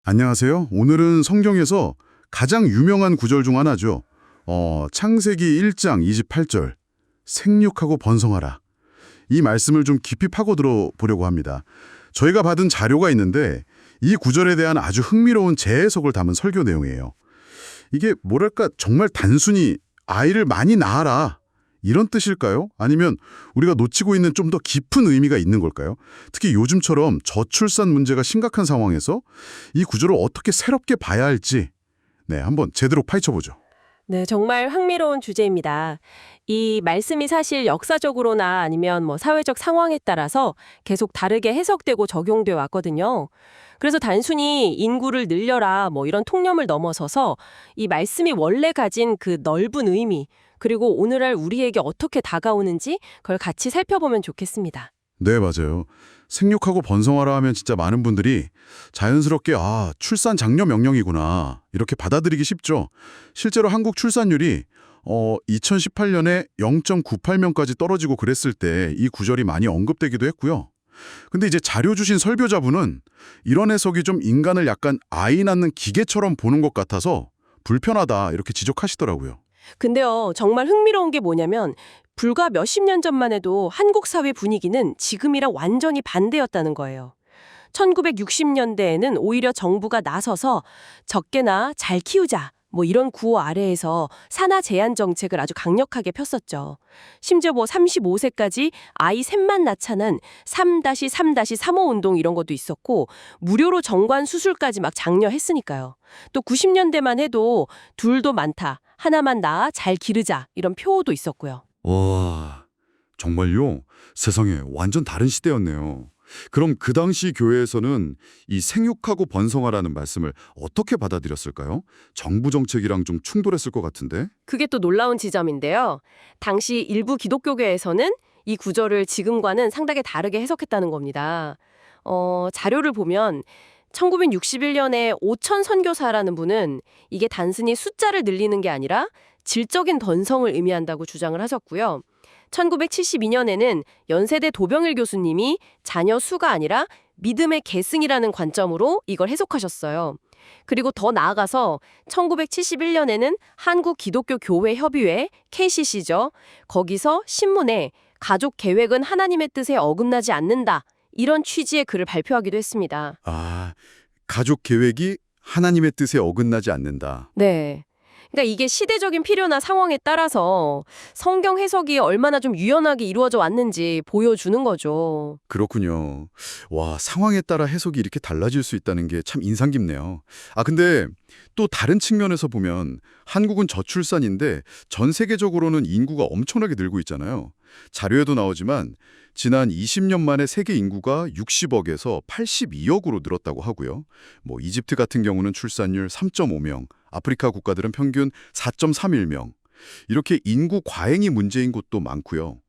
안녕하세요. 오늘은 성경에서 가장 유명한 구절 중 하나죠. 창세기 1장 28절 생육하고 번성하라. 이 말씀을 좀 깊이 파고들어 보려고 합니다. 저희가 받은 자료가 있는데 이 구절에 대한 아주 흥미로운 재해석을 담은 설교 내용이에요. 이게 뭐랄까 정말 단순히 아이를 많이 낳아라 이런 뜻일까요? 아니면 우리가 놓치고 있는 좀 더 깊은 의미가 있는 걸까요? 특히 요즘처럼 저출산 문제가 심각한 상황에서 이 구조를 어떻게 새롭게 봐야 할지 한번 제대로 파헤쳐보죠. 네, 정말 흥미로운 주제입니다. 이 말씀이 사실 역사적으로나 아니면 사회적 상황에 따라서 계속 다르게 해석되고 적용돼 왔거든요. 그래서 단순히 인구를 늘려라 이런 통념을 넘어서서 이 말씀이 원래 가진 그 넓은 의미, 그리고 오늘날 우리에게 어떻게 다가오는지 그걸 같이 살펴보면 좋겠습니다. 네, 맞아요. 생육하고 번성하라 하면 진짜 많은 분들이 자연스럽게 출산 장려 명령이구나 이렇게 받아들이기 쉽죠. 실제로 한국 출산율이 2018년에 0.98명까지 떨어지고 그랬을 때 이 구절이 많이 언급되기도 했고요. 근데 이제 자료 주신 설교자분은 이런 해석이 좀 인간을 약간 아이 낳는 기계처럼 보는 것 같아서 불편하다 이렇게 지적하시더라고요. 근데요, 정말 흥미로운 게 뭐냐면 불과 몇십 년 전만 해도 한국 사회 분위기는 지금이랑 완전히 반대였다는 거예요. 1960년대에는 오히려 정부가 나서서 적게나 잘 키우자 이런 구호 아래에서 산하 제한 정책을 아주 강력하게 폈었죠. 심지어 35세까지 아이 셋만 낳자는 3-3-35 운동 이런 것도 있었고 무료로 정관 수술까지 막 장려했으니까요. 또 90년대만 해도 둘도 많다, 하나만 낳아 잘 기르자 이런 표어도 있었고요. 와, 정말요? 세상에 완전 다른 시대였네요. 그럼 그 당시 교회에서는 이 생육하고 번성하라는 말씀을 어떻게 받아들였을까요? 정부 정책이랑 좀 충돌했을 것 같은데? 그게 또 놀라운 지점인데요. 당시 일부 기독교계에서는 이 구절을 지금과는 상당히 다르게 해석했다는 겁니다. 자료를 보면 1961년에 오천 선교사라는 분은 이게 단순히 숫자를 늘리는 게 아니라 질적인 번성을 의미한다고 주장을 하셨고요. 1972년에는 연세대 도병일 교수님이 자녀 수가 아니라 믿음의 계승이라는 관점으로 이걸 해석하셨어요. 그리고 더 나아가서 1971년에는 한국기독교교회협의회 KCC죠. 거기서 신문에 가족 계획은 하나님의 뜻에 어긋나지 않는다. 이런 취지의 글을 발표하기도 했습니다. 가족 계획이 하나님의 뜻에 어긋나지 않는다. 네. 그러니까 이게 시대적인 필요나 상황에 따라서 성경 해석이 얼마나 좀 유연하게 이루어져 왔는지 보여주는 거죠. 그렇군요. 와, 상황에 따라 해석이 이렇게 달라질 수 있다는 게 참 인상 깊네요. 근데 또 다른 측면에서 보면 한국은 저출산인데 전 세계적으로는 인구가 엄청나게 늘고 있잖아요. 자료에도 나오지만 지난 20년 만에 세계 인구가 60억에서 82억으로 늘었다고 하고요. 이집트 같은 경우는 출산율 3.5명, 아프리카 국가들은 평균 4.31명. 이렇게 인구 과잉이 문제인 곳도 많고요.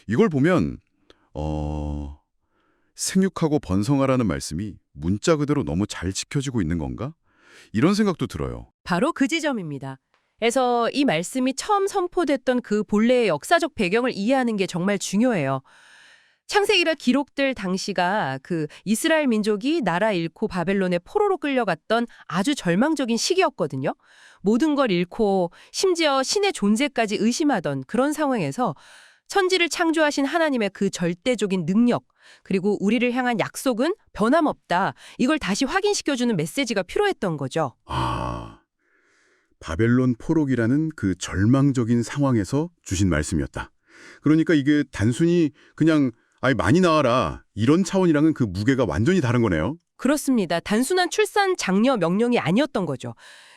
이걸 보면 생육하고 번성하라는 말씀이 문자 그대로 너무 잘 지켜지고 있는 건가? 이런 생각도 들어요. 바로 그 지점입니다. 그래서 이 말씀이 처음 선포됐던 그 본래의 역사적 배경을 이해하는 게 정말 중요해요. 창세기라 기록될 당시가 그 이스라엘 민족이 나라 잃고 바벨론의 포로로 끌려갔던 아주 절망적인 시기였거든요. 모든 걸 잃고 심지어 신의 존재까지 의심하던 그런 상황에서 천지를 창조하신 하나님의 그 절대적인 능력, 그리고 우리를 향한 약속은 변함없다. 이걸 다시 확인시켜주는 메시지가 필요했던 거죠. 바벨론 포로기라는 그 절망적인 상황에서 주신 말씀이었다. 그러니까 이게 단순히 그냥 많이 나와라 이런 차원이랑은 그 무게가 완전히 다른 거네요. 그렇습니다. 단순한 출산 장려 명령이 아니었던 거죠.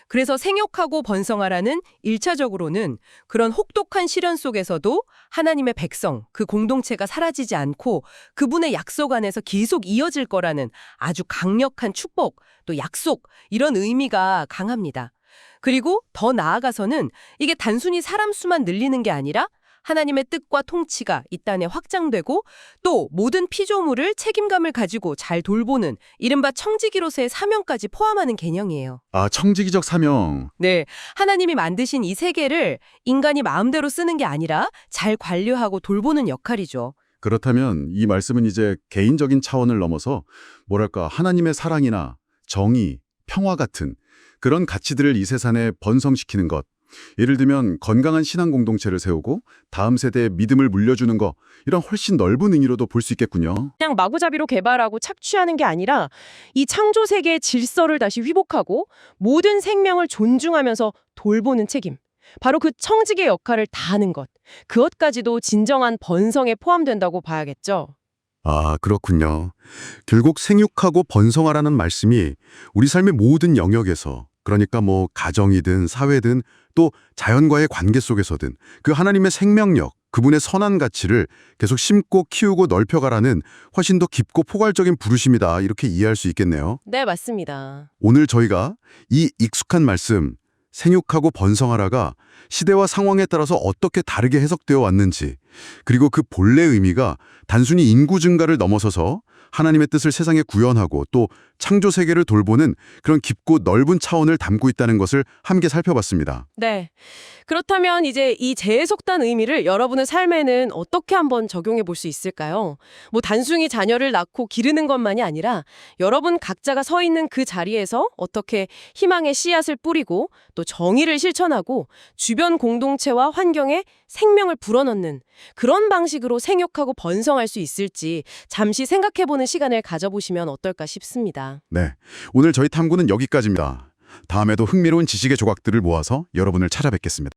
그래서 생육하고 번성하라는 1차적으로는 그런 혹독한 시련 속에서도 하나님의 백성, 그 공동체가 사라지지 않고 그분의 약속 안에서 계속 이어질 거라는 아주 강력한 축복, 또 약속, 이런 의미가 강합니다. 그리고 더 나아가서는 이게 단순히 사람 수만 늘리는 게 아니라 하나님의 뜻과 통치가 이 땅에 확장되고 또 모든 피조물을 책임감을 가지고 잘 돌보는 이른바 청지기로서의 사명까지 포함하는 개념이에요. 청지기적 사명. 네, 하나님이 만드신 이 세계를 인간이 마음대로 쓰는 게 아니라 잘 관리하고 돌보는 역할이죠. 그렇다면 이 말씀은 이제 개인적인 차원을 넘어서 하나님의 사랑이나 정의, 평화 같은 그런 가치들을 이 세상에 번성시키는 것. 예를 들면 건강한 신앙 공동체를 세우고 다음 세대에 믿음을 물려주는 것, 이런 훨씬 넓은 의미로도 볼 수 있겠군요. 그냥 마구잡이로 개발하고 착취하는 게 아니라 이 창조 세계의 질서를 다시 회복하고 모든 생명을 존중하면서 돌보는 책임. 바로 그 청직의 역할을 다하는 것. 그것까지도 진정한 번성에 포함된다고 봐야겠죠. 아, 그렇군요. 결국 생육하고 번성하라는 말씀이 우리 삶의 모든 영역에서, 그러니까 뭐 가정이든 사회든 또 자연과의 관계 속에서든 그 하나님의 생명력, 그분의 선한 가치를 계속 심고 키우고 넓혀가라는 훨씬 더 깊고 포괄적인 부르심이다, 이렇게 이해할 수 있겠네요. 네, 맞습니다. 오늘 저희가 이 익숙한 말씀, 생육하고 번성하라가 시대와 상황에 따라서 어떻게 다르게 해석되어 왔는지, 그리고 그 본래 의미가 단순히 인구 증가를 넘어서서 하나님의 뜻을 세상에 구현하고 또 창조 세계를 돌보는 그런 깊고 넓은 차원을 담고 있다는 것을 함께 살펴봤습니다. 네. 그렇다면 이제 이 재해석단 의미를 여러분의 삶에는 어떻게 한번 적용해 볼 수 있을까요? 뭐 단순히 자녀를 낳고 기르는 것만이 아니라 여러분 각자가 서 있는 그 자리에서 어떻게 희망의 씨앗을 뿌리고 또 정의를 실천하고 주변 공동체와 환경에 생명을 불어넣는 그런 방식으로 생육하고 번성할 수 있을지 잠시 생각해보는 시간을 가져보시면 어떨까 싶습니다. 네, 오늘 저희 탐구는 여기까지입니다. 다음에도 흥미로운 지식의 조각들을 모아서 여러분을 찾아뵙겠습니다.